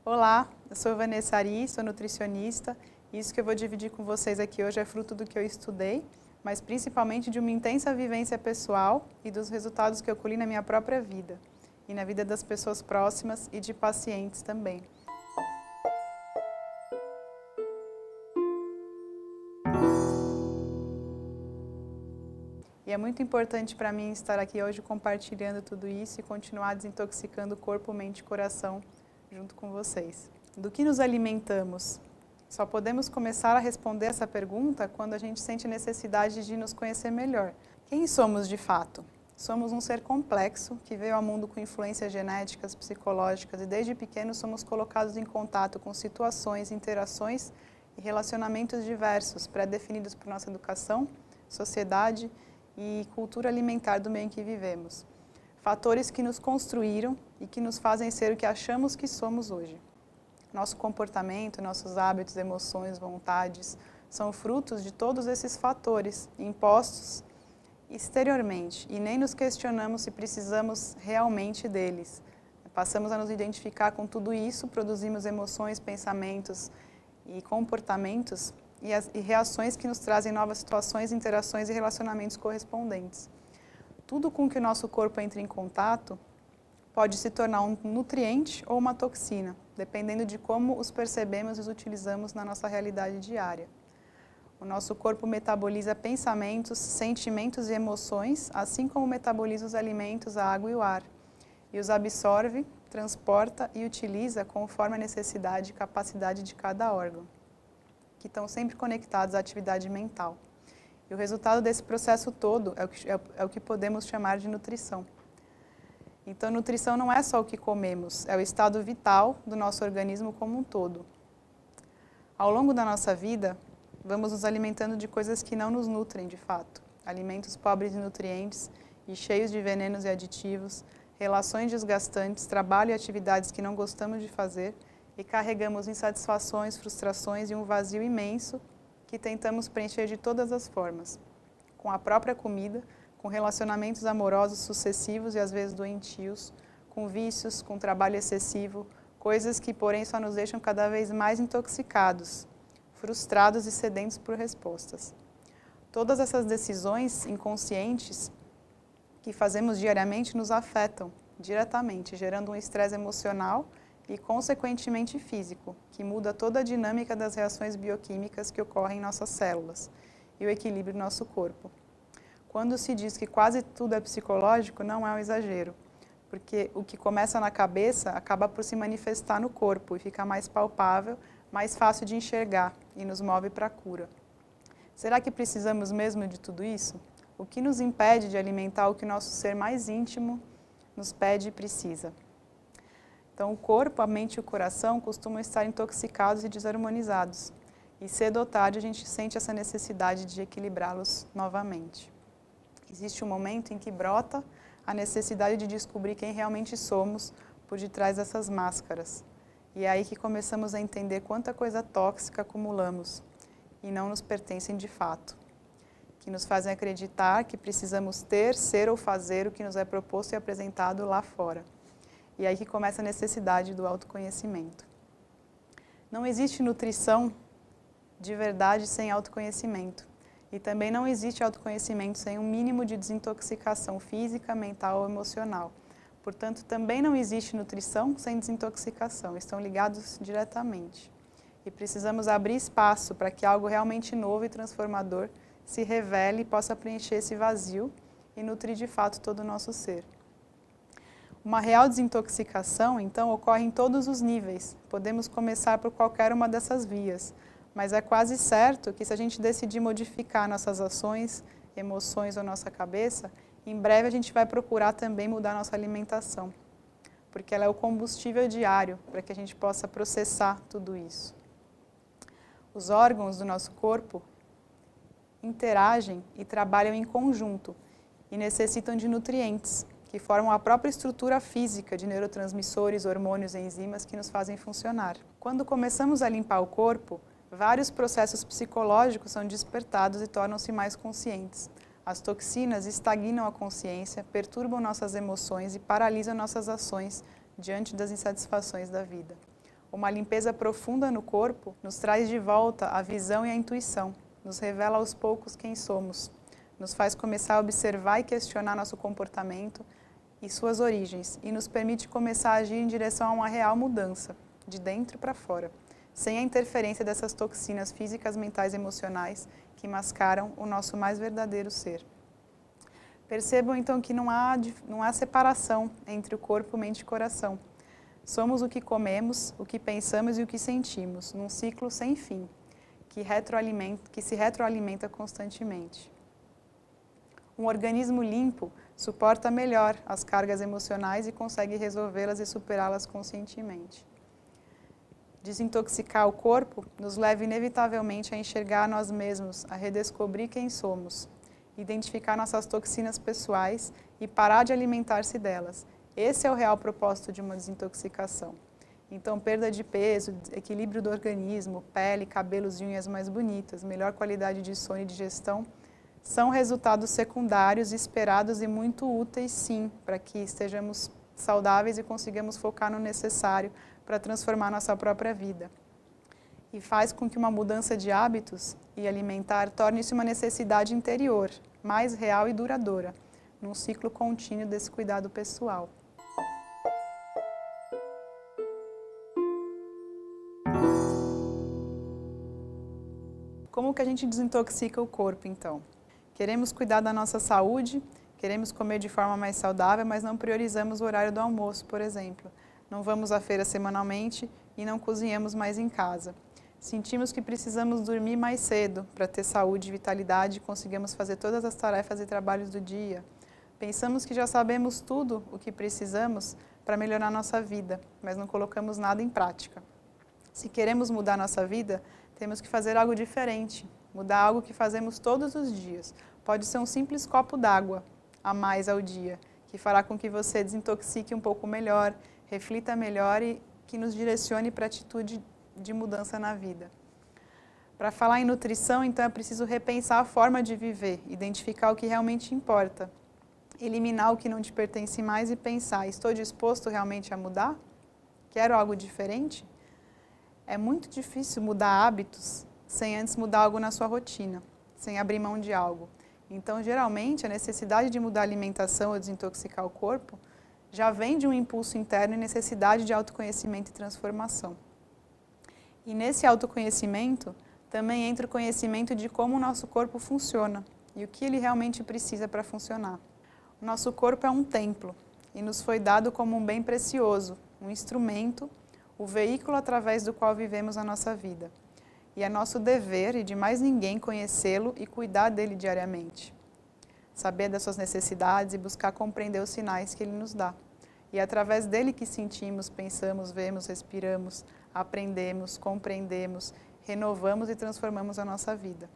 Olá, eu sou Vanessa Ari, sou nutricionista. Isso que eu vou dividir com vocês aqui hoje é fruto do que eu estudei, mas principalmente de uma intensa vivência pessoal e dos resultados que eu colhi na minha própria vida e na vida das pessoas próximas e de pacientes também. E é muito importante para mim estar aqui hoje compartilhando tudo isso e continuar desintoxicando corpo, mente e coração junto com vocês. Do que nos alimentamos? Só podemos começar a responder essa pergunta quando a gente sente necessidade de nos conhecer melhor. Quem somos de fato? Somos um ser complexo que veio ao mundo com influências genéticas, psicológicas e desde pequenos somos colocados em contato com situações, interações e relacionamentos diversos, pré-definidos por nossa educação, sociedade e cultura alimentar do meio em que vivemos. Fatores que nos construíram e que nos fazem ser o que achamos que somos hoje. Nosso comportamento, nossos hábitos, emoções, vontades são frutos de todos esses fatores impostos exteriormente e nem nos questionamos se precisamos realmente deles. Passamos a nos identificar com tudo isso, produzimos emoções, pensamentos e comportamentos e reações que nos trazem novas situações, interações e relacionamentos correspondentes. Tudo com que o nosso corpo entra em contato pode se tornar um nutriente ou uma toxina, dependendo de como os percebemos e os utilizamos na nossa realidade diária. O nosso corpo metaboliza pensamentos, sentimentos e emoções, assim como metaboliza os alimentos, a água e o ar, e os absorve, transporta e utiliza conforme a necessidade e capacidade de cada órgão, que estão sempre conectados à atividade mental. E o resultado desse processo todo é o que podemos chamar de nutrição. Então, nutrição não é só o que comemos, é o estado vital do nosso organismo como um todo. Ao longo da nossa vida, vamos nos alimentando de coisas que não nos nutrem de fato. Alimentos pobres em nutrientes e cheios de venenos e aditivos, relações desgastantes, trabalho e atividades que não gostamos de fazer e carregamos insatisfações, frustrações e um vazio imenso que tentamos preencher de todas as formas, com a própria comida, com relacionamentos amorosos sucessivos e às vezes doentios, com vícios, com trabalho excessivo, coisas que porém só nos deixam cada vez mais intoxicados, frustrados e sedentos por respostas. Todas essas decisões inconscientes que fazemos diariamente nos afetam diretamente, gerando um estresse emocional e, consequentemente, físico, que muda toda a dinâmica das reações bioquímicas que ocorrem em nossas células e o equilíbrio do nosso corpo. Quando se diz que quase tudo é psicológico, não é um exagero, porque o que começa na cabeça acaba por se manifestar no corpo e fica mais palpável, mais fácil de enxergar e nos move para a cura. Será que precisamos mesmo de tudo isso? O que nos impede de alimentar o que nosso ser mais íntimo nos pede e precisa? Então, o corpo, a mente e o coração costumam estar intoxicados e desarmonizados. E cedo ou tarde a gente sente essa necessidade de equilibrá-los novamente. Existe um momento em que brota a necessidade de descobrir quem realmente somos por detrás dessas máscaras. E é aí que começamos a entender quanta coisa tóxica acumulamos e não nos pertencem de fato, que nos fazem acreditar que precisamos ter, ser ou fazer o que nos é proposto e apresentado lá fora. E é aí que começa a necessidade do autoconhecimento. Não existe nutrição de verdade sem autoconhecimento. E também não existe autoconhecimento sem um mínimo de desintoxicação física, mental ou emocional. Portanto, também não existe nutrição sem desintoxicação. Estão ligados diretamente. E precisamos abrir espaço para que algo realmente novo e transformador se revele e possa preencher esse vazio e nutrir de fato todo o nosso ser. Uma real desintoxicação, então, ocorre em todos os níveis. Podemos começar por qualquer uma dessas vias, mas é quase certo que se a gente decidir modificar nossas ações, emoções ou nossa cabeça, em breve a gente vai procurar também mudar nossa alimentação, porque ela é o combustível diário para que a gente possa processar tudo isso. Os órgãos do nosso corpo interagem e trabalham em conjunto e necessitam de nutrientes, que formam a própria estrutura física de neurotransmissores, hormônios e enzimas que nos fazem funcionar. Quando começamos a limpar o corpo, vários processos psicológicos são despertados e tornam-se mais conscientes. As toxinas estagnam a consciência, perturbam nossas emoções e paralisam nossas ações diante das insatisfações da vida. uma limpeza profunda no corpo nos traz de volta a visão e a intuição, nos revela aos poucos quem somos, nos faz começar a observar e questionar nosso comportamento e suas origens, e nos permite começar a agir em direção a uma real mudança, de dentro para fora, sem a interferência dessas toxinas físicas, mentais e emocionais que mascaram o nosso mais verdadeiro ser. Percebam então que não há separação entre o corpo, mente e coração. Somos o que comemos, o que pensamos e o que sentimos, num ciclo sem fim, que se retroalimenta constantemente. Um organismo limpo suporta melhor as cargas emocionais e consegue resolvê-las e superá-las conscientemente. Desintoxicar o corpo nos leva inevitavelmente a enxergar nós mesmos, a redescobrir quem somos, identificar nossas toxinas pessoais e parar de alimentar-se delas. Esse é o real propósito de uma desintoxicação. Então, perda de peso, equilíbrio do organismo, pele, cabelos e unhas mais bonitas, melhor qualidade de sono e digestão, são resultados secundários esperados e muito úteis, sim, para que estejamos saudáveis e consigamos focar no necessário para transformar nossa própria vida. E faz com que uma mudança de hábitos e alimentar torne-se uma necessidade interior, mais real e duradoura, num ciclo contínuo desse cuidado pessoal. Como que a gente desintoxica o corpo, então? Queremos cuidar da nossa saúde, queremos comer de forma mais saudável, mas não priorizamos o horário do almoço, por exemplo. Não vamos à feira semanalmente e não cozinhamos mais em casa. Sentimos que precisamos dormir mais cedo para ter saúde e vitalidade e conseguimos fazer todas as tarefas e trabalhos do dia. Pensamos que já sabemos tudo o que precisamos para melhorar nossa vida, mas não colocamos nada em prática. Se queremos mudar nossa vida, temos que fazer algo diferente, mudar algo que fazemos todos os dias. Pode ser um simples copo d'água a mais ao dia, que fará com que você desintoxique um pouco melhor, reflita melhor e que nos direcione para a atitude de mudança na vida. Para falar em nutrição, então é preciso repensar a forma de viver, identificar o que realmente importa, eliminar o que não te pertence mais e pensar, estou disposto realmente a mudar? Quero algo diferente? É muito difícil mudar hábitos sem antes mudar algo na sua rotina, sem abrir mão de algo. Então, geralmente, a necessidade de mudar a alimentação ou desintoxicar o corpo já vem de um impulso interno e necessidade de autoconhecimento e transformação. E nesse autoconhecimento, também entra o conhecimento de como o nosso corpo funciona e o que ele realmente precisa para funcionar. O nosso corpo é um templo e nos foi dado como um bem precioso, um instrumento, o veículo através do qual vivemos a nossa vida. E é nosso dever e de mais ninguém conhecê-lo e cuidar dele diariamente. Saber das suas necessidades e buscar compreender os sinais que ele nos dá. E é através dele que sentimos, pensamos, vemos, respiramos, aprendemos, compreendemos, renovamos e transformamos a nossa vida.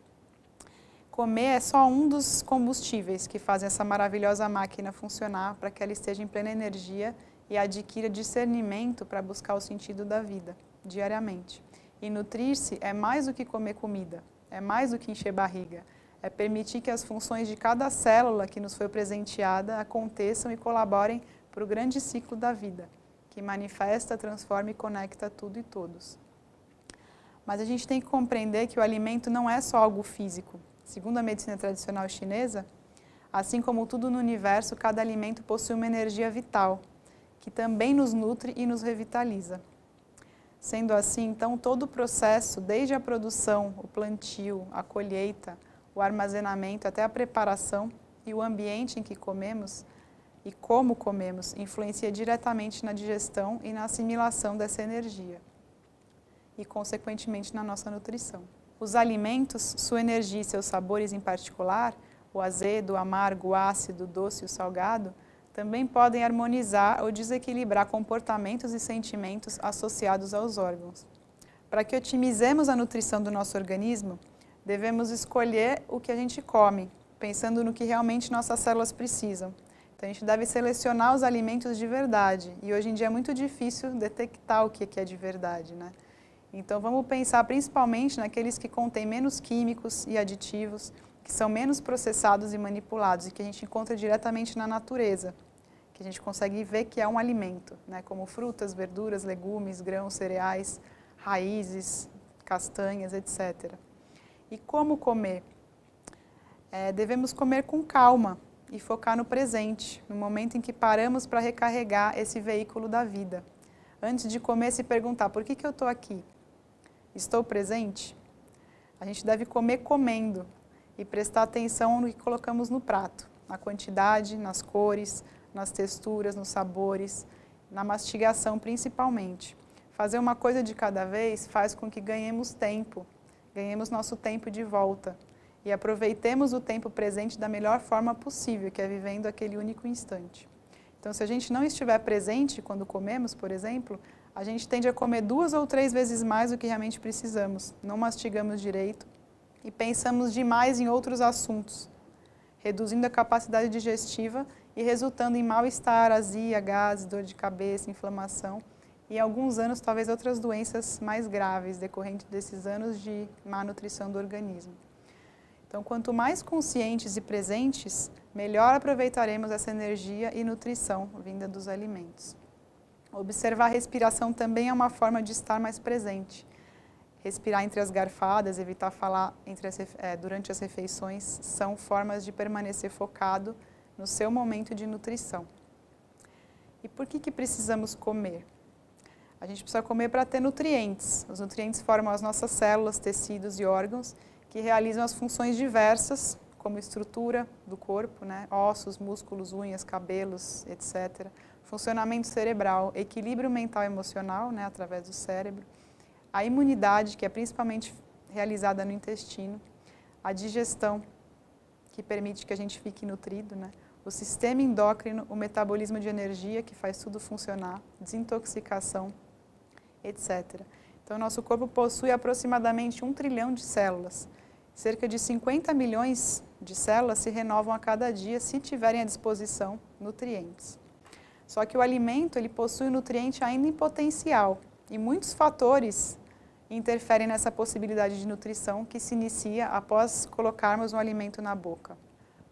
Comer é só um dos combustíveis que fazem essa maravilhosa máquina funcionar para que ela esteja em plena energia e adquira discernimento para buscar o sentido da vida, diariamente. E nutrir-se é mais do que comer comida, é mais do que encher barriga, é permitir que as funções de cada célula que nos foi presenteada aconteçam e colaborem para o grande ciclo da vida, que manifesta, transforma e conecta tudo e todos. Mas a gente tem que compreender que o alimento não é só algo físico. Segundo a medicina tradicional chinesa, assim como tudo no universo, cada alimento possui uma energia vital, que também nos nutre e nos revitaliza. Sendo assim, então, todo o processo, desde a produção, o plantio, a colheita, o armazenamento, até a preparação e o ambiente em que comemos e como comemos, influencia diretamente na digestão e na assimilação dessa energia e, consequentemente, na nossa nutrição. Os alimentos, sua energia e seus sabores em particular, o azedo, o amargo, o ácido, o doce e o salgado, também podem harmonizar ou desequilibrar comportamentos e sentimentos associados aos órgãos. Para que otimizemos a nutrição do nosso organismo, devemos escolher o que a gente come, pensando no que realmente nossas células precisam. Então, a gente deve selecionar os alimentos de verdade, e hoje em dia é muito difícil detectar o que é de verdade, né? Então, vamos pensar principalmente naqueles que contêm menos químicos e aditivos, que são menos processados e manipulados e que a gente encontra diretamente na natureza, que a gente consegue ver que é um alimento, né? Como frutas, verduras, legumes, grãos, cereais, raízes, castanhas, etc. E como comer? Devemos comer com calma e focar no presente, no momento em que paramos para recarregar esse veículo da vida. Antes de comer, se perguntar, por que eu estou aqui? Estou presente? A gente deve comer comendo e prestar atenção no que colocamos no prato, na quantidade, nas cores, nas texturas, nos sabores, na mastigação principalmente. Fazer uma coisa de cada vez faz com que ganhemos tempo, ganhemos nosso tempo de volta e aproveitemos o tempo presente da melhor forma possível, que é vivendo aquele único instante. Então, se a gente não estiver presente quando comemos, por exemplo, a gente tende a comer 2 ou 3 vezes mais do que realmente precisamos, não mastigamos direito e pensamos demais em outros assuntos, reduzindo a capacidade digestiva e resultando em mal-estar, azia, gases, dor de cabeça, inflamação e, em alguns anos, talvez outras doenças mais graves decorrentes desses anos de má nutrição do organismo. Então, quanto mais conscientes e presentes, melhor aproveitaremos essa energia e nutrição vinda dos alimentos. Observar a respiração também é uma forma de estar mais presente. Respirar entre as garfadas, evitar falar durante as refeições, são formas de permanecer focado no seu momento de nutrição. E por que precisamos comer? A gente precisa comer para ter nutrientes. Os nutrientes formam as nossas células, tecidos e órgãos, que realizam as funções diversas, como estrutura do corpo, né? Ossos, músculos, unhas, cabelos, etc. Funcionamento cerebral, equilíbrio mental e emocional, né? Através do cérebro. A imunidade, que é principalmente realizada no intestino. A digestão, que permite que a gente fique nutrido, né? O sistema endócrino, o metabolismo de energia, que faz tudo funcionar. Desintoxicação, etc. Então, nosso corpo possui aproximadamente 1 trilhão de células. Cerca de 50 milhões de células se renovam a cada dia se tiverem à disposição nutrientes. Só que o alimento ele possui nutriente ainda em potencial e muitos fatores interferem nessa possibilidade de nutrição que se inicia após colocarmos um alimento na boca.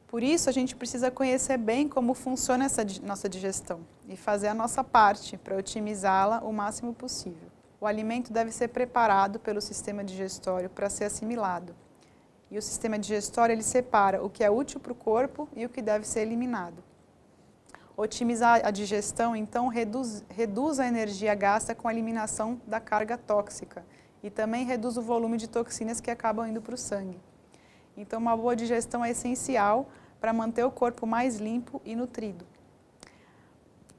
Por isso, a gente precisa conhecer bem como funciona essa nossa digestão e fazer a nossa parte para otimizá-la o máximo possível. O alimento deve ser preparado pelo sistema digestório para ser assimilado. E o sistema digestório ele separa o que é útil para o corpo e o que deve ser eliminado. Otimizar a digestão, então, reduz a energia gasta com a eliminação da carga tóxica e também reduz o volume de toxinas que acabam indo para o sangue. Então, uma boa digestão é essencial para manter o corpo mais limpo e nutrido.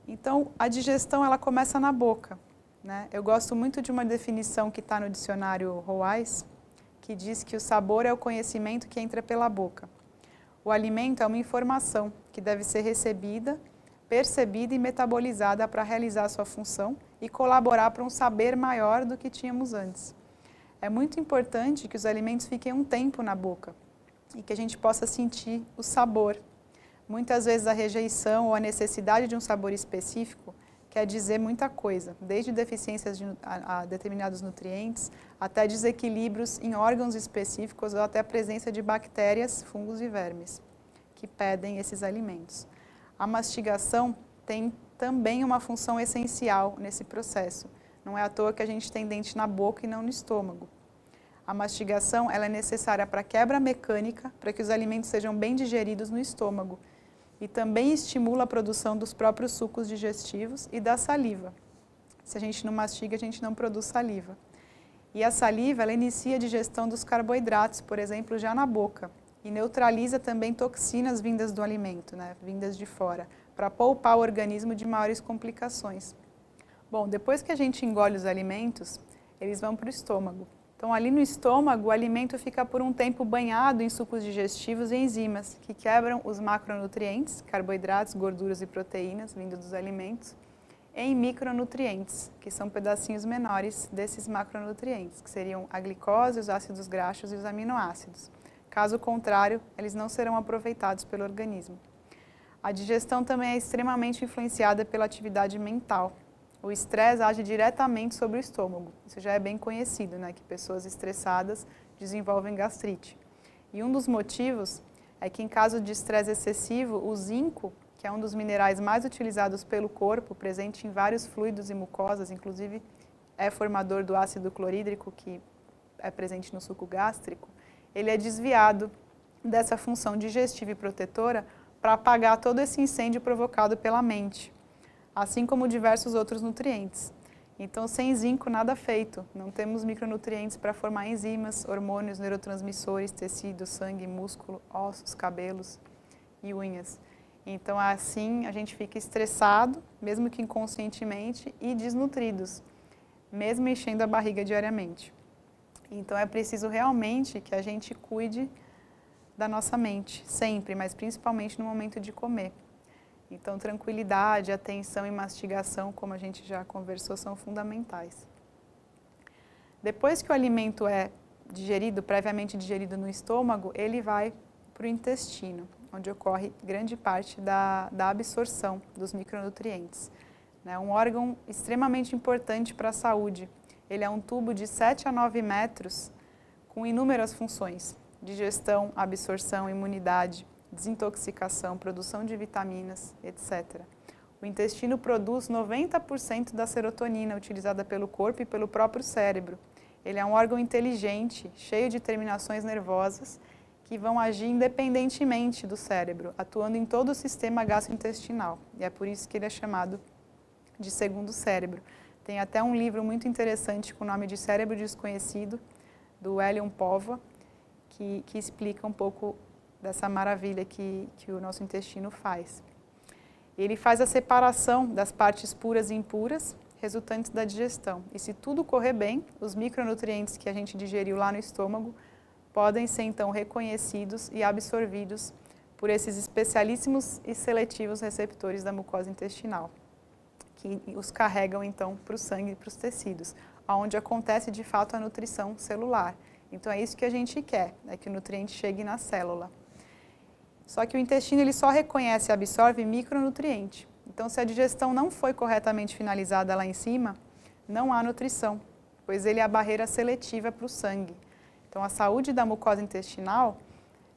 Então, a digestão ela começa na boca, né? Eu gosto muito de uma definição que está no dicionário Roais, que diz que o sabor é o conhecimento que entra pela boca. O alimento é uma informação que deve ser recebida, percebida e metabolizada para realizar sua função e colaborar para um saber maior do que tínhamos antes. É muito importante que os alimentos fiquem um tempo na boca e que a gente possa sentir o sabor. Muitas vezes a rejeição ou a necessidade de um sabor específico quer dizer muita coisa, desde deficiências a determinados nutrientes, até desequilíbrios em órgãos específicos ou até a presença de bactérias, fungos e vermes que pedem esses alimentos. A mastigação tem também uma função essencial nesse processo. Não é à toa que a gente tem dente na boca e não no estômago. A mastigação ela é necessária para a quebra mecânica, para que os alimentos sejam bem digeridos no estômago. E também estimula a produção dos próprios sucos digestivos e da saliva. Se a gente não mastiga, a gente não produz saliva. E a saliva, ela inicia a digestão dos carboidratos, por exemplo, já na boca. E neutraliza também toxinas vindas do alimento, né, vindas de fora, para poupar o organismo de maiores complicações. Bom, depois que a gente engole os alimentos, eles vão para o estômago. Então, ali no estômago, o alimento fica por um tempo banhado em sucos digestivos e enzimas, que quebram os macronutrientes, carboidratos, gorduras e proteínas vindos dos alimentos, em micronutrientes, que são pedacinhos menores desses macronutrientes, que seriam a glicose, os ácidos graxos e os aminoácidos. Caso contrário, eles não serão aproveitados pelo organismo. A digestão também é extremamente influenciada pela atividade mental. O estresse age diretamente sobre o estômago. Isso já é bem conhecido, né? Que pessoas estressadas desenvolvem gastrite. E um dos motivos é que em caso de estresse excessivo, o zinco que é um dos minerais mais utilizados pelo corpo, presente em vários fluidos e mucosas, inclusive é formador do ácido clorídrico, que é presente no suco gástrico, ele é desviado dessa função digestiva e protetora para apagar todo esse incêndio provocado pela mente, assim como diversos outros nutrientes. Então, sem zinco, nada feito. Não temos micronutrientes para formar enzimas, hormônios, neurotransmissores, tecido, sangue, músculo, ossos, cabelos e unhas. Então, assim, a gente fica estressado, mesmo que inconscientemente, e desnutridos, mesmo enchendo a barriga diariamente. Então, é preciso realmente que a gente cuide da nossa mente, sempre, mas principalmente no momento de comer. Então, tranquilidade, atenção e mastigação, como a gente já conversou, são fundamentais. Depois que o alimento é digerido, previamente digerido no estômago, ele vai para o intestino, onde ocorre grande parte da absorção dos micronutrientes. É um órgão extremamente importante para a saúde. Ele é um tubo de 7 a 9 metros com inúmeras funções: digestão, absorção, imunidade, desintoxicação, produção de vitaminas, etc. O intestino produz 90% da serotonina utilizada pelo corpo e pelo próprio cérebro. Ele é um órgão inteligente, cheio de terminações nervosas, que vão agir independentemente do cérebro, atuando em todo o sistema gastrointestinal. E é por isso que ele é chamado de segundo cérebro. Tem até um livro muito interessante com o nome de Cérebro Desconhecido, do Elion Pova, que explica um pouco dessa maravilha que o nosso intestino faz. Ele faz a separação das partes puras e impuras, resultantes da digestão. E se tudo correr bem, os micronutrientes que a gente digeriu lá no estômago podem ser então reconhecidos e absorvidos por esses especialíssimos e seletivos receptores da mucosa intestinal, que os carregam então para o sangue e para os tecidos, onde acontece de fato a nutrição celular. Então é isso que a gente quer, que o nutriente chegue na célula. Só que o intestino ele só reconhece e absorve micronutriente. Então, se a digestão não foi corretamente finalizada lá em cima, não há nutrição, pois ele é a barreira seletiva para o sangue. Então, a saúde da mucosa intestinal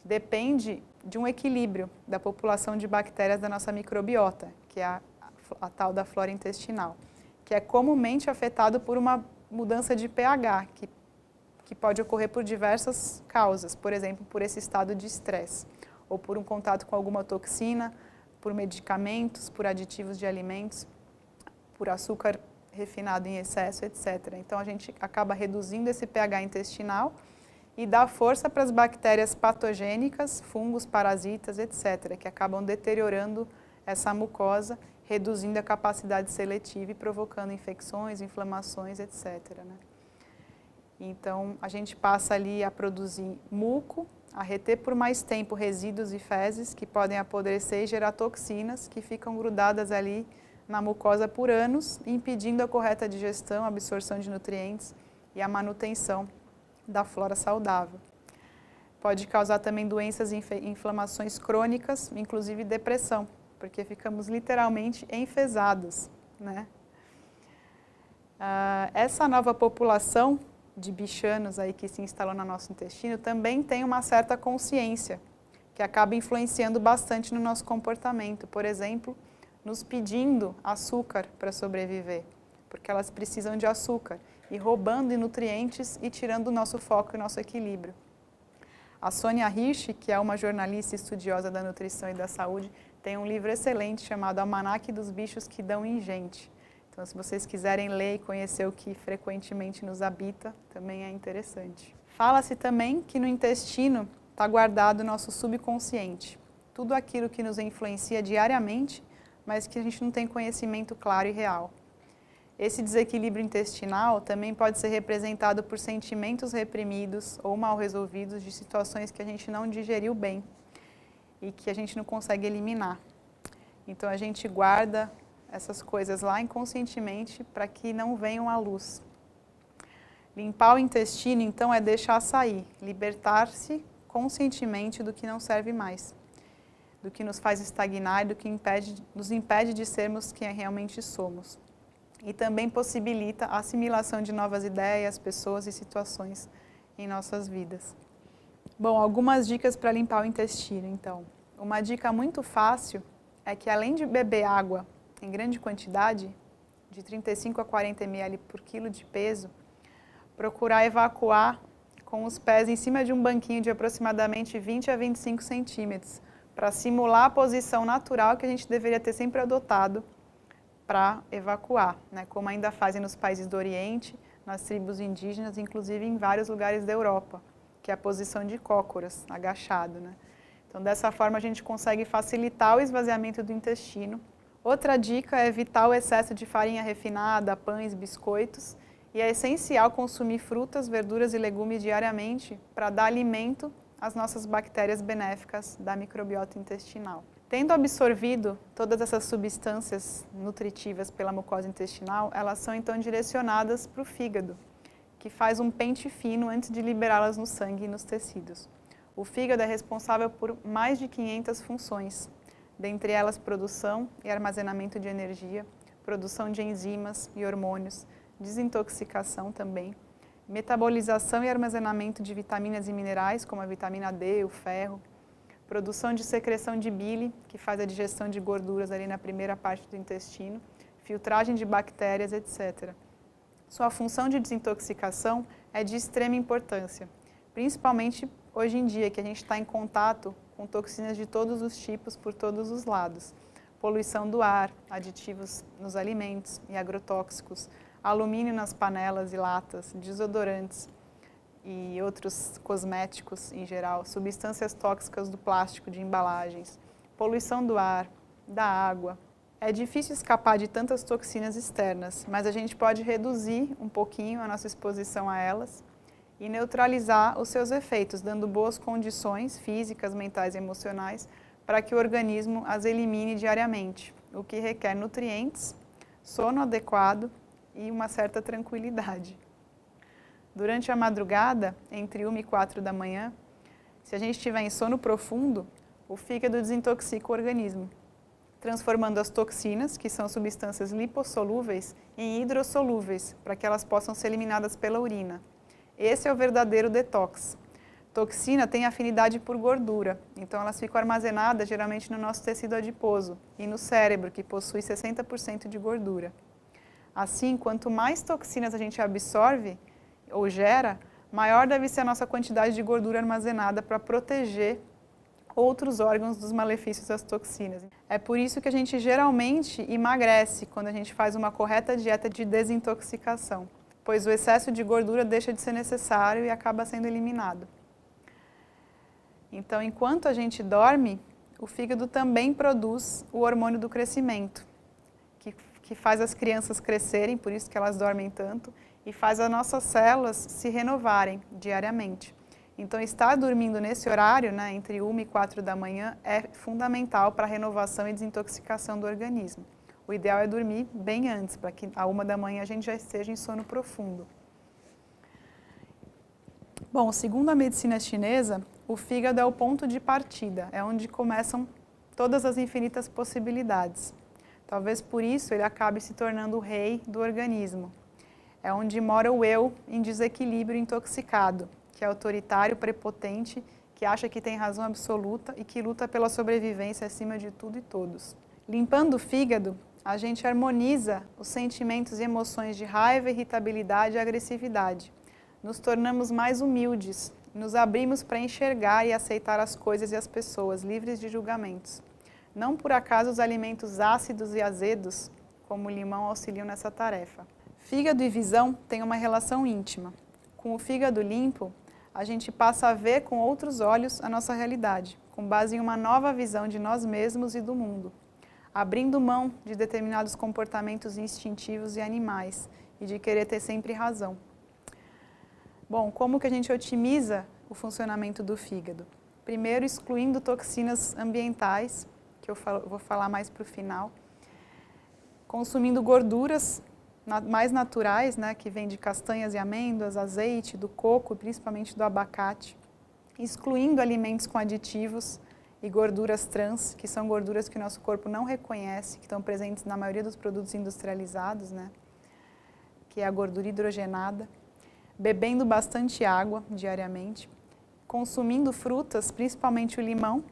depende de um equilíbrio da população de bactérias da nossa microbiota, que é a tal da flora intestinal, que é comumente afetado por uma mudança de pH, que pode ocorrer por diversas causas, por exemplo, por esse estado de estresse, ou por um contato com alguma toxina, por medicamentos, por aditivos de alimentos, por açúcar refinado em excesso, etc. Então, a gente acaba reduzindo esse pH intestinal e dá força para as bactérias patogênicas, fungos, parasitas, etc., que acabam deteriorando essa mucosa, reduzindo a capacidade seletiva e provocando infecções, inflamações, etc., né? Então, a gente passa ali a produzir muco, a reter por mais tempo resíduos e fezes que podem apodrecer e gerar toxinas que ficam grudadas ali na mucosa por anos, impedindo a correta digestão, absorção de nutrientes e a manutenção da flora saudável. Pode causar também doenças e inflamações crônicas, inclusive depressão, porque ficamos literalmente enfesados, né? Essa nova população de bichanos aí que se instalou no nosso intestino também tem uma certa consciência, que acaba influenciando bastante no nosso comportamento. Por exemplo, nos pedindo açúcar para sobreviver, porque elas precisam de açúcar, e roubando nutrientes e tirando o nosso foco e o nosso equilíbrio. A Sônia Hirsch, que é uma jornalista estudiosa da nutrição e da saúde, tem um livro excelente chamado Almanaque dos Bichos que Dão em Gente. Então, se vocês quiserem ler e conhecer o que frequentemente nos habita, também é interessante. Fala-se também que no intestino está guardado o nosso subconsciente. Tudo aquilo que nos influencia diariamente, mas que a gente não tem conhecimento claro e real. Esse desequilíbrio intestinal também pode ser representado por sentimentos reprimidos ou mal resolvidos de situações que a gente não digeriu bem e que a gente não consegue eliminar. Então, a gente guarda essas coisas lá inconscientemente para que não venham à luz. Limpar o intestino, então, é deixar sair, libertar-se conscientemente do que não serve mais, do que nos faz estagnar e do que nos impede de sermos quem realmente somos. E também possibilita a assimilação de novas ideias, pessoas e situações em nossas vidas. Bom, algumas dicas para limpar o intestino, então. Uma dica muito fácil é que além de beber água em grande quantidade, de 35 a 40 ml por quilo de peso, procurar evacuar com os pés em cima de um banquinho de aproximadamente 20 a 25 centímetros, para simular a posição natural que a gente deveria ter sempre adotado para evacuar, né? Como ainda fazem nos países do Oriente, nas tribos indígenas, inclusive em vários lugares da Europa, que é a posição de cócoras, agachado, né? Então, dessa forma, a gente consegue facilitar o esvaziamento do intestino. Outra dica é evitar o excesso de farinha refinada, pães, biscoitos, e é essencial consumir frutas, verduras e legumes diariamente para dar alimento às nossas bactérias benéficas da microbiota intestinal. Tendo absorvido todas essas substâncias nutritivas pela mucosa intestinal, elas são então direcionadas para o fígado, que faz um pente fino antes de liberá-las no sangue e nos tecidos. O fígado é responsável por mais de 500 funções, dentre elas produção e armazenamento de energia, produção de enzimas e hormônios, desintoxicação também, metabolização e armazenamento de vitaminas e minerais, como a vitamina D, o ferro, produção de secreção de bile, que faz a digestão de gorduras ali na primeira parte do intestino, filtragem de bactérias, etc. Sua função de desintoxicação é de extrema importância, principalmente hoje em dia, que a gente está em contato com toxinas de todos os tipos por todos os lados. Poluição do ar, aditivos nos alimentos e agrotóxicos, alumínio nas panelas e latas, desodorantes e outros cosméticos em geral, substâncias tóxicas do plástico de embalagens, poluição do ar, da água. É difícil escapar de tantas toxinas externas, mas a gente pode reduzir um pouquinho a nossa exposição a elas e neutralizar os seus efeitos, dando boas condições físicas, mentais e emocionais para que o organismo as elimine diariamente, o que requer nutrientes, sono adequado e uma certa tranquilidade. Durante a madrugada, entre 1 e 4 da manhã, se a gente estiver em sono profundo, o fígado desintoxica o organismo, transformando as toxinas, que são substâncias lipossolúveis, em hidrossolúveis, para que elas possam ser eliminadas pela urina. Esse é o verdadeiro detox. Toxina tem afinidade por gordura, então elas ficam armazenadas geralmente no nosso tecido adiposo e no cérebro, que possui 60% de gordura. Assim, quanto mais toxinas a gente absorve ou gera, maior deve ser a nossa quantidade de gordura armazenada para proteger outros órgãos dos malefícios das toxinas. É por isso que a gente geralmente emagrece quando a gente faz uma correta dieta de desintoxicação, pois o excesso de gordura deixa de ser necessário e acaba sendo eliminado. Então, enquanto a gente dorme, o fígado também produz o hormônio do crescimento, que faz as crianças crescerem, por isso que elas dormem tanto, e faz as nossas células se renovarem diariamente. Então, estar dormindo nesse horário, né, entre 1 e 4 da manhã, é fundamental para a renovação e desintoxicação do organismo. O ideal é dormir bem antes, para que à 1 da manhã a gente já esteja em sono profundo. Bom, segundo a medicina chinesa, o fígado é o ponto de partida, é onde começam todas as infinitas possibilidades. Talvez por isso ele acabe se tornando o rei do organismo. É onde mora o eu em desequilíbrio intoxicado, que é autoritário, prepotente, que acha que tem razão absoluta e que luta pela sobrevivência acima de tudo e todos. Limpando o fígado, a gente harmoniza os sentimentos e emoções de raiva, irritabilidade e agressividade. Nos tornamos mais humildes, nos abrimos para enxergar e aceitar as coisas e as pessoas, livres de julgamentos. Não por acaso os alimentos ácidos e azedos, como o limão, auxiliam nessa tarefa. Fígado e visão têm uma relação íntima. Com o fígado limpo, a gente passa a ver com outros olhos a nossa realidade, com base em uma nova visão de nós mesmos e do mundo, abrindo mão de determinados comportamentos instintivos e animais e de querer ter sempre razão. Bom, como que a gente otimiza o funcionamento do fígado? Primeiro, excluindo toxinas ambientais, que eu vou falar mais para o final, consumindo gorduras mais naturais, né, que vêm de castanhas e amêndoas, azeite, do coco, principalmente do abacate, excluindo alimentos com aditivos e gorduras trans, que são gorduras que o nosso corpo não reconhece, que estão presentes na maioria dos produtos industrializados, né, que é a gordura hidrogenada, bebendo bastante água diariamente, consumindo frutas, principalmente o limão,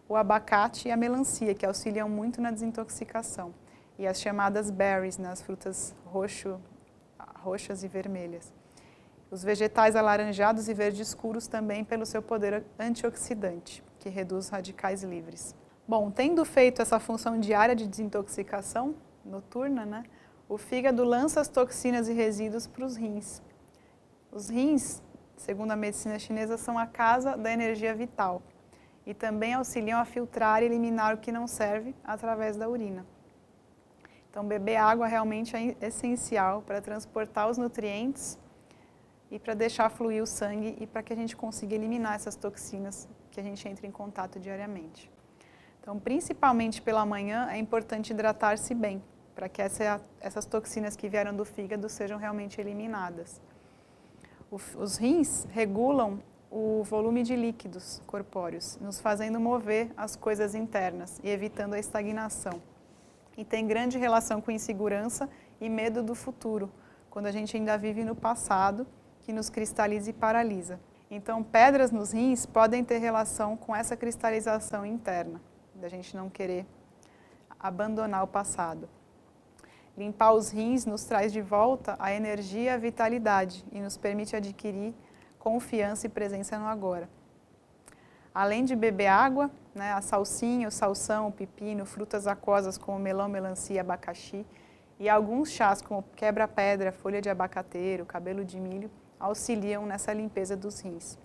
o abacate e a melancia, que auxiliam muito na desintoxicação. E as chamadas berries, né, as frutas roxas e vermelhas. Os vegetais alaranjados e verdes escuros também pelo seu poder antioxidante, que reduz radicais livres. Bom, tendo feito essa função diária de desintoxicação noturna, né, o fígado lança as toxinas e resíduos para os rins. Os rins, segundo a medicina chinesa, são a casa da energia vital e também auxiliam a filtrar e eliminar o que não serve através da urina. Então, beber água realmente é essencial para transportar os nutrientes e para deixar fluir o sangue e para que a gente consiga eliminar essas toxinas que a gente entra em contato diariamente. Então, principalmente pela manhã, é importante hidratar-se bem, para que essas toxinas que vieram do fígado sejam realmente eliminadas. Os rins regulam o volume de líquidos corpóreos, nos fazendo mover as coisas internas e evitando a estagnação. E tem grande relação com insegurança e medo do futuro, quando a gente ainda vive no passado, que nos cristaliza e paralisa. Então, pedras nos rins podem ter relação com essa cristalização interna, da gente não querer abandonar o passado. Limpar os rins nos traz de volta a energia e a vitalidade e nos permite adquirir confiança e presença no agora. Além de beber água, né, a salsinha, o salsão, o pepino, frutas aquosas como melão, melancia, abacaxi e alguns chás como quebra-pedra, folha de abacateiro, cabelo de milho, auxiliam nessa limpeza dos rins.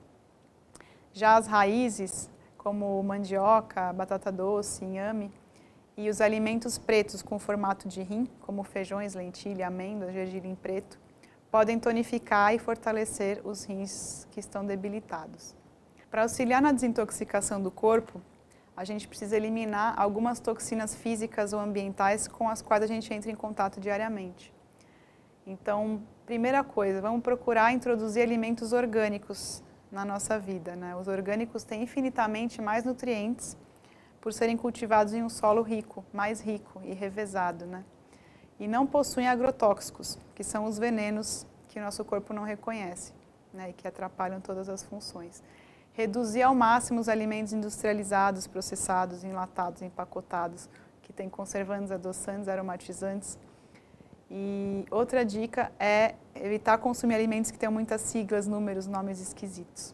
Já as raízes, como mandioca, batata doce, inhame, e os alimentos pretos com formato de rim, como feijões, lentilha, amêndoas, gergelim preto, podem tonificar e fortalecer os rins que estão debilitados. Para auxiliar na desintoxicação do corpo, a gente precisa eliminar algumas toxinas físicas ou ambientais com as quais a gente entra em contato diariamente. Então, primeira coisa, vamos procurar introduzir alimentos orgânicos na nossa vida, né? Os orgânicos têm infinitamente mais nutrientes por serem cultivados em um solo rico, mais rico e revezado, né? E não possuem agrotóxicos, que são os venenos que o nosso corpo não reconhece, né? E que atrapalham todas as funções. Reduzir ao máximo os alimentos industrializados, processados, enlatados, empacotados, que têm conservantes, adoçantes, aromatizantes. E outra dica é evitar consumir alimentos que tenham muitas siglas, números, nomes esquisitos.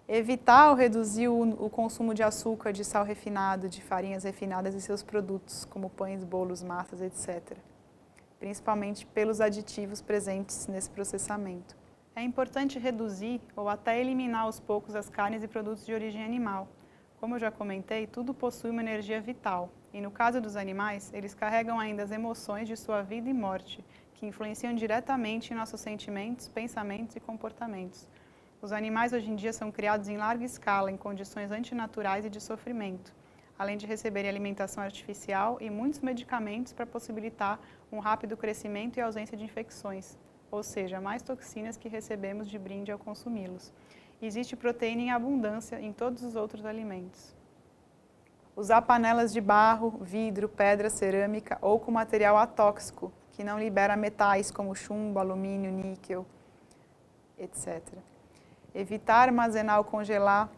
Evitar ou reduzir o consumo de açúcar, de sal refinado, de farinhas refinadas e seus produtos, como pães, bolos, massas, etc. Principalmente pelos aditivos presentes nesse processamento. É importante reduzir ou até eliminar aos poucos as carnes e produtos de origem animal. Como eu já comentei, tudo possui uma energia vital. E no caso dos animais, eles carregam ainda as emoções de sua vida e morte, que influenciam diretamente em nossos sentimentos, pensamentos e comportamentos. Os animais hoje em dia são criados em larga escala, em condições antinaturais e de sofrimento, além de receberem alimentação artificial e muitos medicamentos para possibilitar um rápido crescimento e ausência de infecções, ou seja, mais toxinas que recebemos de brinde ao consumi-los. Existe proteína em abundância em todos os outros alimentos. Usar panelas de barro, vidro, pedra, cerâmica ou com material atóxico, que não libera metais como chumbo, alumínio, níquel, etc. Evitar armazenar ou congelar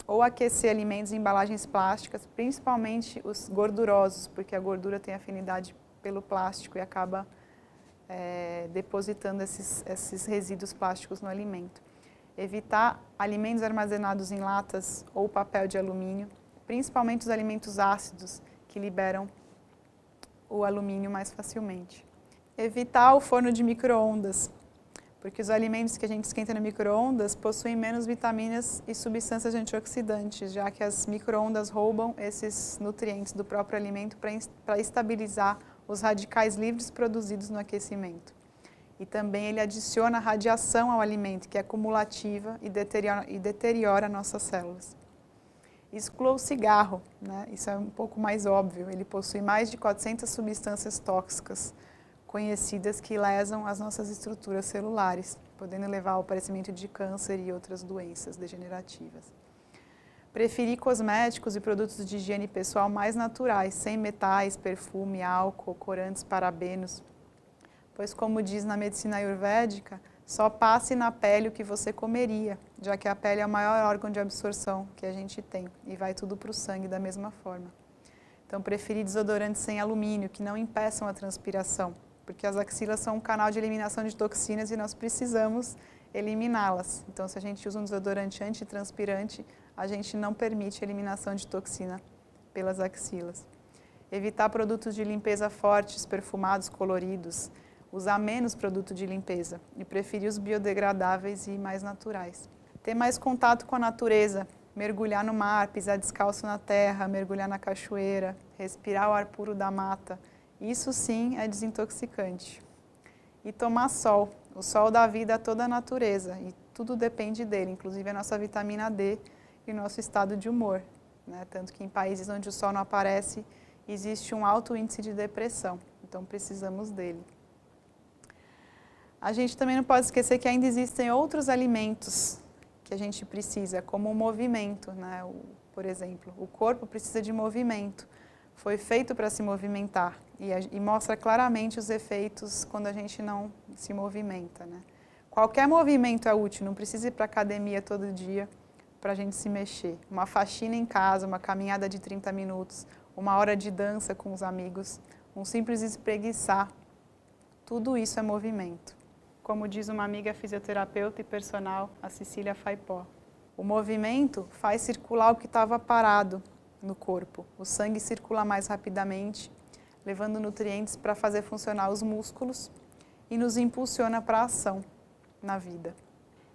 ou aquecer alimentos em embalagens plásticas, principalmente os gordurosos, porque a gordura tem afinidade pelo plástico e acaba depositando esses resíduos plásticos no alimento. Evitar alimentos armazenados em latas ou papel de alumínio, principalmente os alimentos ácidos, que liberam o alumínio mais facilmente. Evitar o forno de micro-ondas, porque os alimentos que a gente esquenta no micro-ondas possuem menos vitaminas e substâncias antioxidantes, já que as micro-ondas roubam esses nutrientes do próprio alimento para estabilizar os radicais livres produzidos no aquecimento. E também ele adiciona radiação ao alimento, que é cumulativa e deteriora nossas células. Exclua o cigarro, né? Isso é um pouco mais óbvio, ele possui mais de 400 substâncias tóxicas conhecidas que lesam as nossas estruturas celulares, podendo levar ao aparecimento de câncer e outras doenças degenerativas. Preferir cosméticos e produtos de higiene pessoal mais naturais, sem metais, perfume, álcool, corantes, parabenos, pois como diz na medicina ayurvédica, só passe na pele o que você comeria, já que a pele é o maior órgão de absorção que a gente tem e vai tudo para o sangue da mesma forma. Então, preferir desodorantes sem alumínio, que não impeçam a transpiração, porque as axilas são um canal de eliminação de toxinas e nós precisamos eliminá-las. Então, se a gente usa um desodorante antitranspirante, a gente não permite a eliminação de toxina pelas axilas. Evitar produtos de limpeza fortes, perfumados, coloridos. Usar menos produto de limpeza e preferir os biodegradáveis e mais naturais. Ter mais contato com a natureza, mergulhar no mar, pisar descalço na terra, mergulhar na cachoeira, respirar o ar puro da mata. Isso sim é desintoxicante. E tomar sol. O sol dá vida a toda a natureza e tudo depende dele, inclusive a nossa vitamina D e o nosso estado de humor, né? Tanto que em países onde o sol não aparece, existe um alto índice de depressão, então precisamos dele. A gente também não pode esquecer que ainda existem outros alimentos que a gente precisa, como o movimento, né? Por exemplo, o corpo precisa de movimento, foi feito para se movimentar e mostra claramente os efeitos quando a gente não se movimenta, né? Qualquer movimento é útil, não precisa ir para a academia todo dia para a gente se mexer. Uma faxina em casa, uma caminhada de 30 minutos, uma hora de dança com os amigos, um simples espreguiçar, tudo isso é movimento. Como diz uma amiga fisioterapeuta e personal, a Cecília Faipó. O movimento faz circular o que estava parado no corpo. O sangue circula mais rapidamente, levando nutrientes para fazer funcionar os músculos e nos impulsiona para a ação na vida.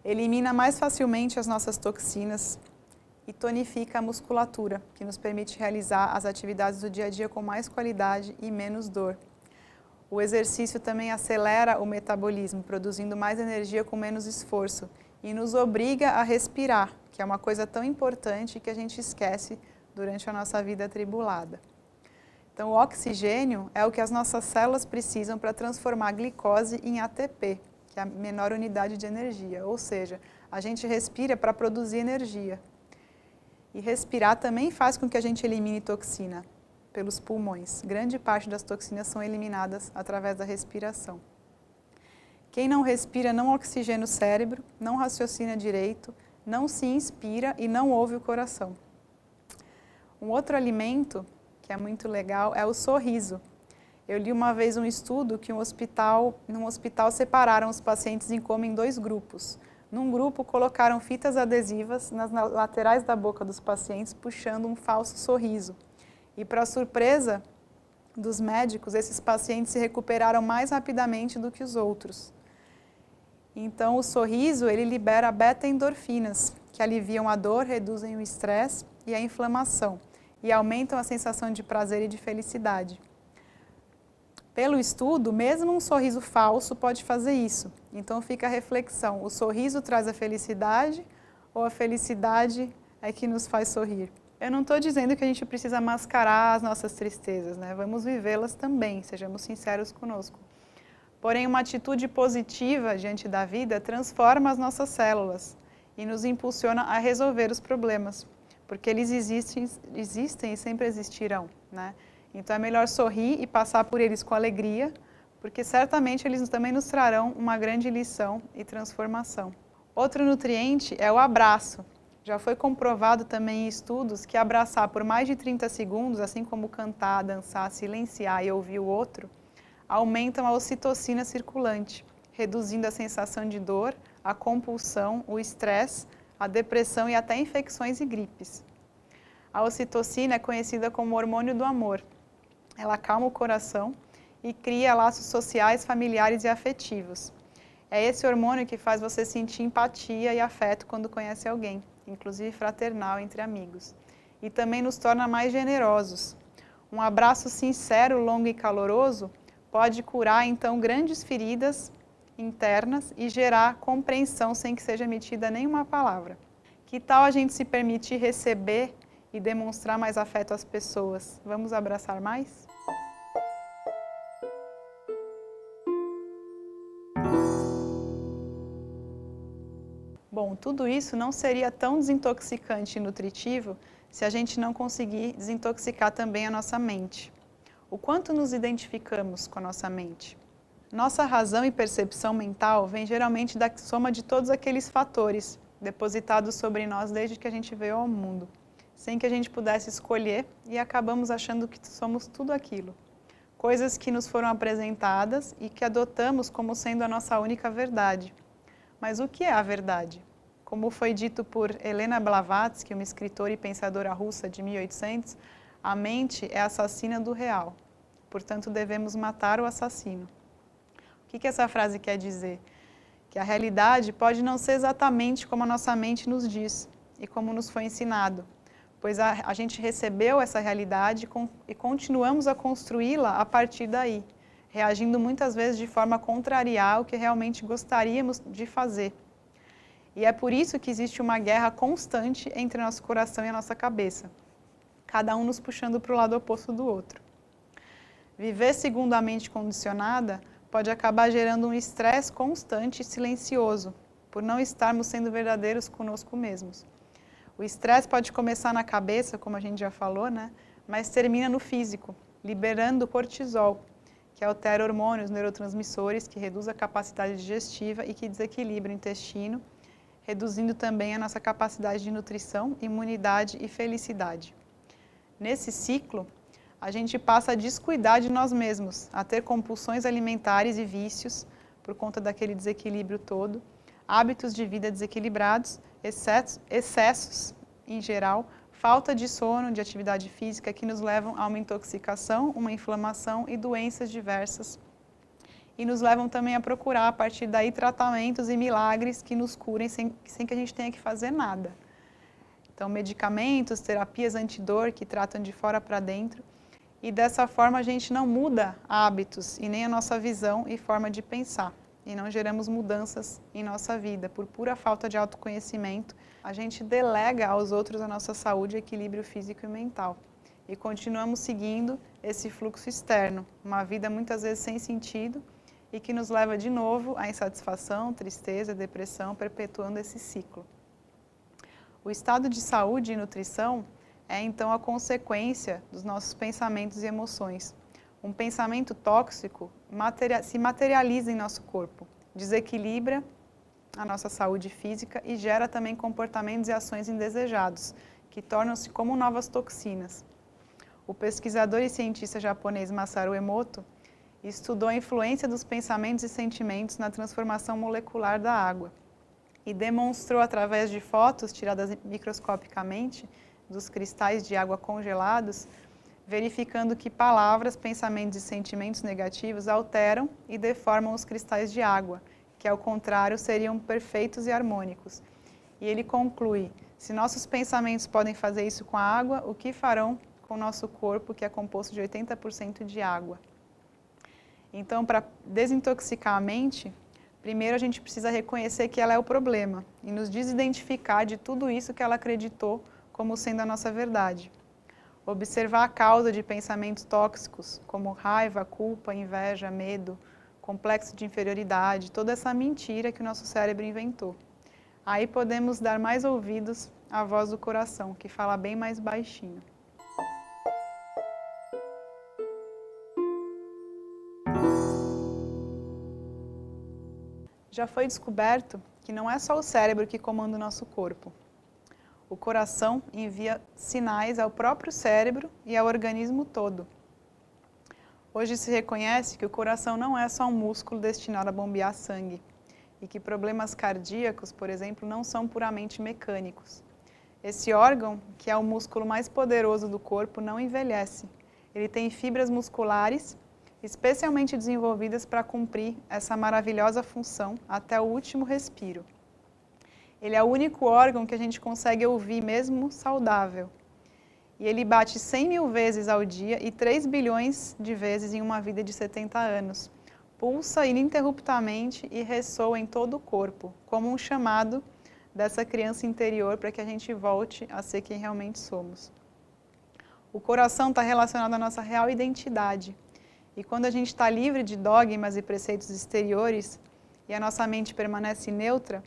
Elimina mais facilmente as nossas toxinas e tonifica a musculatura, que nos permite realizar as atividades do dia a dia com mais qualidade e menos dor. O exercício também acelera o metabolismo, produzindo mais energia com menos esforço e nos obriga a respirar, que é uma coisa tão importante que a gente esquece durante a nossa vida atribulada. Então, o oxigênio é o que as nossas células precisam para transformar a glicose em ATP, que é a menor unidade de energia, ou seja, a gente respira para produzir energia. E respirar também faz com que a gente elimine toxina pelos pulmões. Grande parte das toxinas são eliminadas através da respiração. Quem não respira não oxigena o cérebro, não raciocina direito, não se inspira e não ouve o coração. Um outro alimento que é muito legal é o sorriso. Eu li uma vez um estudo que num hospital separaram os pacientes em coma em 2 grupos. Num grupo colocaram fitas adesivas nas laterais da boca dos pacientes puxando um falso sorriso. E para surpresa dos médicos, esses pacientes se recuperaram mais rapidamente do que os outros. Então o sorriso ele libera beta-endorfinas, que aliviam a dor, reduzem o estresse e a inflamação e aumentam a sensação de prazer e de felicidade. Pelo estudo, mesmo um sorriso falso pode fazer isso. Então fica a reflexão, o sorriso traz a felicidade ou a felicidade é que nos faz sorrir? Eu não estou dizendo que a gente precisa mascarar as nossas tristezas, né? Vamos vivê-las também, sejamos sinceros conosco. Porém, uma atitude positiva diante da vida transforma as nossas células e nos impulsiona a resolver os problemas, porque eles existem e sempre existirão, né? Então é melhor sorrir e passar por eles com alegria, porque certamente eles também nos trarão uma grande lição e transformação. Outro nutriente é o abraço. Já foi comprovado também em estudos que abraçar por mais de 30 segundos, assim como cantar, dançar, silenciar e ouvir o outro, aumentam a ocitocina circulante, reduzindo a sensação de dor, a compulsão, o estresse, a depressão e até infecções e gripes. A ocitocina é conhecida como hormônio do amor. Ela acalma o coração e cria laços sociais, familiares e afetivos. É esse hormônio que faz você sentir empatia e afeto quando conhece alguém, inclusive fraternal entre amigos. E também nos torna mais generosos. Um abraço sincero, longo e caloroso pode curar, então, grandes feridas internas e gerar compreensão sem que seja emitida nenhuma palavra. Que tal a gente se permitir receber e demonstrar mais afeto às pessoas? Vamos abraçar mais? Bom, tudo isso não seria tão desintoxicante e nutritivo se a gente não conseguir desintoxicar também a nossa mente. O quanto nos identificamos com a nossa mente? Nossa razão e percepção mental vem geralmente da soma de todos aqueles fatores depositados sobre nós desde que a gente veio ao mundo, sem que a gente pudesse escolher, e acabamos achando que somos tudo aquilo. Coisas que nos foram apresentadas e que adotamos como sendo a nossa única verdade. Mas o que é a verdade? Como foi dito por Helena Blavatsky, uma escritora e pensadora russa de 1800, a mente é assassina do real. Portanto, devemos matar o assassino. O que essa frase quer dizer? Que a realidade pode não ser exatamente como a nossa mente nos diz e como nos foi ensinado, pois a gente recebeu essa realidade e continuamos a construí-la a partir daí, reagindo muitas vezes de forma contrariar ao que realmente gostaríamos de fazer. E é por isso que existe uma guerra constante entre nosso coração e a nossa cabeça, cada um nos puxando para o lado oposto do outro. Viver segundo a mente condicionada pode acabar gerando um estresse constante e silencioso, por não estarmos sendo verdadeiros conosco mesmos. O estresse pode começar na cabeça, como a gente já falou, né? Mas termina no físico, liberando cortisol, que altera hormônios, neurotransmissores, que reduz a capacidade digestiva e que desequilibra o intestino, reduzindo também a nossa capacidade de nutrição, imunidade e felicidade. Nesse ciclo, a gente passa a descuidar de nós mesmos, a ter compulsões alimentares e vícios, por conta daquele desequilíbrio todo, hábitos de vida desequilibrados, excessos em geral, falta de sono, de atividade física, que nos levam a uma intoxicação, uma inflamação e doenças diversas. E nos levam também a procurar, a partir daí, tratamentos e milagres que nos curem sem que a gente tenha que fazer nada. Então, medicamentos, terapias antidor que tratam de fora para dentro. E dessa forma a gente não muda hábitos e nem a nossa visão e forma de pensar. E não geramos mudanças em nossa vida. Por pura falta de autoconhecimento, a gente delega aos outros a nossa saúde, equilíbrio físico e mental. E continuamos seguindo esse fluxo externo, uma vida muitas vezes sem sentido e que nos leva de novo à insatisfação, tristeza, depressão, perpetuando esse ciclo. O estado de saúde e nutrição é então a consequência dos nossos pensamentos e emoções. Um pensamento tóxico se materializa em nosso corpo, desequilibra a nossa saúde física e gera também comportamentos e ações indesejados, que tornam-se como novas toxinas. O pesquisador e cientista japonês Masaru Emoto estudou a influência dos pensamentos e sentimentos na transformação molecular da água e demonstrou através de fotos tiradas microscopicamente dos cristais de água congelados, verificando que palavras, pensamentos e sentimentos negativos alteram e deformam os cristais de água, que ao contrário seriam perfeitos e harmônicos. E ele conclui, se nossos pensamentos podem fazer isso com a água, o que farão com o nosso corpo, que é composto de 80% de água? Então, para desintoxicar a mente, primeiro a gente precisa reconhecer que ela é o problema e nos desidentificar de tudo isso que ela acreditou como sendo a nossa verdade. Observar a causa de pensamentos tóxicos, como raiva, culpa, inveja, medo, complexo de inferioridade, toda essa mentira que o nosso cérebro inventou. Aí podemos dar mais ouvidos à voz do coração, que fala bem mais baixinho. Já foi descoberto que não é só o cérebro que comanda o nosso corpo. O coração envia sinais ao próprio cérebro e ao organismo todo. Hoje se reconhece que o coração não é só um músculo destinado a bombear sangue e que problemas cardíacos, por exemplo, não são puramente mecânicos. Esse órgão, que é o músculo mais poderoso do corpo, não envelhece. Ele tem fibras musculares especialmente desenvolvidas para cumprir essa maravilhosa função até o último respiro. Ele é o único órgão que a gente consegue ouvir mesmo saudável. E ele bate 100 mil vezes ao dia e 3 bilhões de vezes em uma vida de 70 anos. Pulsa ininterruptamente e ressoa em todo o corpo, como um chamado dessa criança interior para que a gente volte a ser quem realmente somos. O coração está relacionado à nossa real identidade. E quando a gente está livre de dogmas e preceitos exteriores e a nossa mente permanece neutra,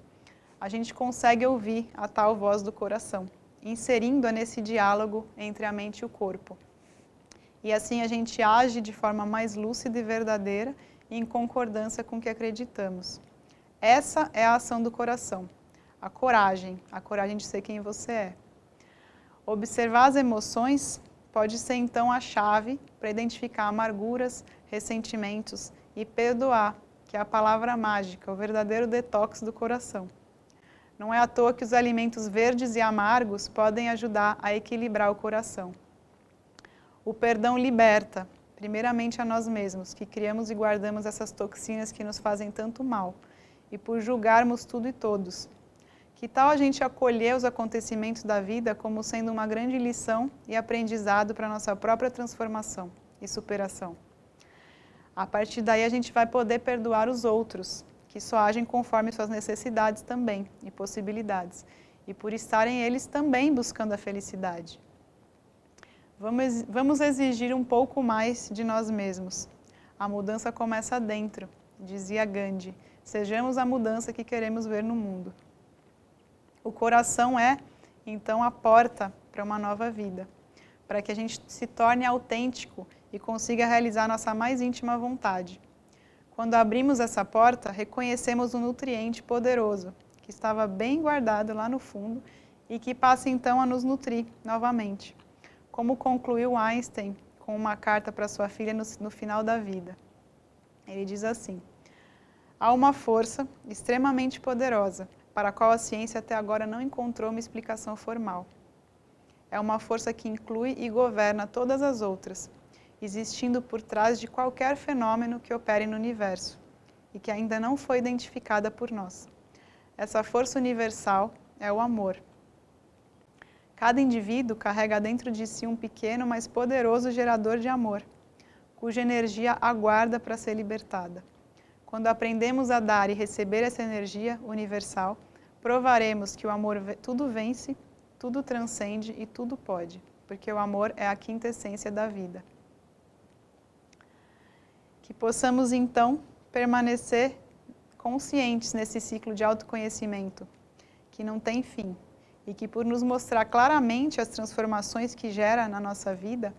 a gente consegue ouvir a tal voz do coração, inserindo-a nesse diálogo entre a mente e o corpo. E assim a gente age de forma mais lúcida e verdadeira e em concordância com o que acreditamos. Essa é a ação do coração, a coragem de ser quem você é. Observar as emoções pode ser então a chave para identificar amarguras, ressentimentos e perdoar, que é a palavra mágica, o verdadeiro detox do coração. Não é à toa que os alimentos verdes e amargos podem ajudar a equilibrar o coração. O perdão liberta, primeiramente a nós mesmos, que criamos e guardamos essas toxinas que nos fazem tanto mal, e por julgarmos tudo e todos. Que tal a gente acolher os acontecimentos da vida como sendo uma grande lição e aprendizado para a nossa própria transformação e superação? A partir daí a gente vai poder perdoar os outros, que só agem conforme suas necessidades também e possibilidades, e por estarem eles também buscando a felicidade. Vamos exigir um pouco mais de nós mesmos. A mudança começa dentro, dizia Gandhi. Sejamos a mudança que queremos ver no mundo. O coração é, então, a porta para uma nova vida, para que a gente se torne autêntico e consiga realizar nossa mais íntima vontade. Quando abrimos essa porta, reconhecemos um nutriente poderoso, que estava bem guardado lá no fundo e que passa então a nos nutrir novamente. Como concluiu Einstein com uma carta para sua filha no final da vida. Ele diz assim: há uma força extremamente poderosa para a qual a ciência até agora não encontrou uma explicação formal. É uma força que inclui e governa todas as outras, existindo por trás de qualquer fenômeno que opere no universo e que ainda não foi identificada por nós. Essa força universal é o amor. Cada indivíduo carrega dentro de si um pequeno, mas poderoso gerador de amor, cuja energia aguarda para ser libertada. Quando aprendemos a dar e receber essa energia universal, provaremos que o amor tudo vence, tudo transcende e tudo pode, porque o amor é a quinta essência da vida. Que possamos, então, permanecer conscientes nesse ciclo de autoconhecimento, que não tem fim, e que, por nos mostrar claramente as transformações que gera na nossa vida,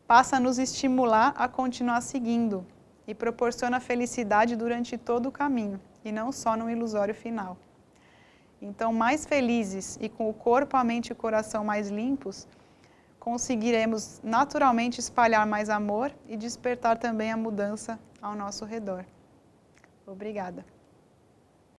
passa a nos estimular a continuar seguindo e proporciona felicidade durante todo o caminho, e não só no ilusório final. Então, mais felizes e com o corpo, a mente e o coração mais limpos, conseguiremos naturalmente espalhar mais amor e despertar também a mudança ao nosso redor. Obrigada.